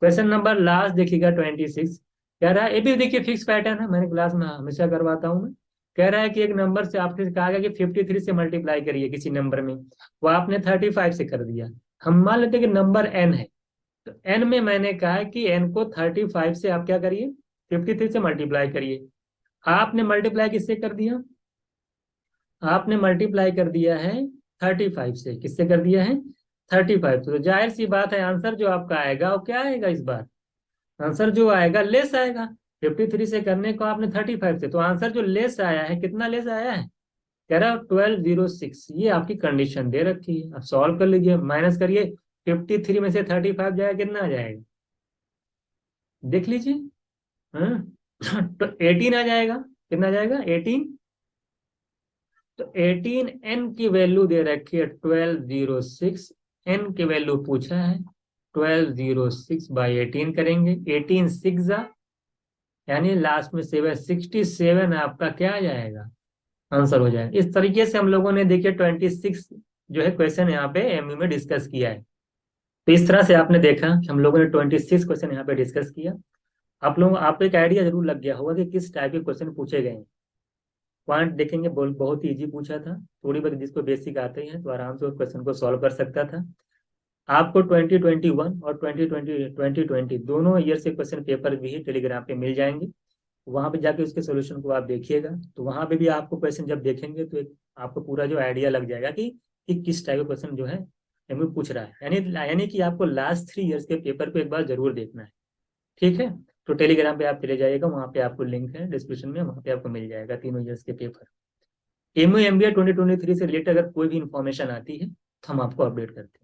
क्वेश्चन नंबर लास्ट देखिएगा 26। कह रहा है, ये भी देखिए फिक्स पैटर्न है, मैंने क्लास में हमेशा करवाता हूँ मैं। कह रहा है कि एक नंबर से आपने कहा गया कि 53 से मल्टीप्लाई करिए किसी नंबर में, वो आपने 35 से कर दिया। हम मान लेते हैं कि नंबर एन है, तो एन में मैंने कहा है कि एन को 35 से आप क्या करिए, 53 से मल्टीप्लाई करिए। आपने मल्टीप्लाई किससे कर दिया? आपने मल्टीप्लाई कर दिया है 35 से। किससे कर दिया है? 35। तो जाहिर सी बात है आंसर जो आपका आएगा वो क्या आएगा इस बार? आंसर जो आएगा लेस आएगा। 53 से करने को आपने 35 से, तो आंसर जो लेस आया है, कितना लेस आया है? कह रहा 1206। ये आपकी कंडीशन दे रखी है, अब सॉल्व कर लीजिए, माइनस करिए। 53 में से 35 जाएगा, कितना आ जाएगा? देख लीजिए। हाँ तो 18 आ जाएगा। कितना आ जाएगा? 18। तो 18 एन की वैल्यू दे रखी है 1206। एन की वैल्यू पूछा है, 1206 बाई 18 करेंगे, 18 सिक्स, यानी लास्ट में 7, 67 आपका क्या आ जाएगा? आंसर हो जाएगा। इस तरीके से हम लोगों ने देखिए 26 जो है क्वेश्चन यहाँ पे एमयू में डिस्कस किया है। तो इस तरह से आपने देखा कि हम लोगों ने 26 क्वेश्चन यहाँ पे डिस्कस किया। आप लोगों आपको एक आइडिया जरूर लग गया होगा कि किस टाइप के क्वेश्चन पूछे गए हैं। पॉइंट देखेंगे, बहुत ही इजी पूछा था, थोड़ी बहुत जिसको बेसिक आते हैं तो आराम से उस क्वेश्चन को सॉल्व कर सकता था। आपको 2021 और 2020 दोनों ईयर से क्वेश्चन पेपर भी टेलीग्राम पे मिल जाएंगे। वहां पे जाके उसके सोल्यूशन को आप देखिएगा, तो वहां पे भी आपको क्वेश्चन जब देखेंगे तो एक आपको पूरा जो आइडिया लग जाएगा कि किस टाइप का क्वेश्चन जो है एमयू पूछ रहा है। यानी कि आपको लास्ट 3 इयर्स के पेपर को एक बार जरूर देखना है। ठीक है। तो टेलीग्राम पे आप चले जाइएगा, वहाँ पे आपको लिंक है डिस्क्रिप्शन में, वहाँ पे आपको मिल जाएगा तीनों ईयर्स के पेपर। एमयू एमबीए 2023 से रिलेटेड अगर कोई भी इंफॉर्मेशन आती है तो हम आपको अपडेट करते हैं।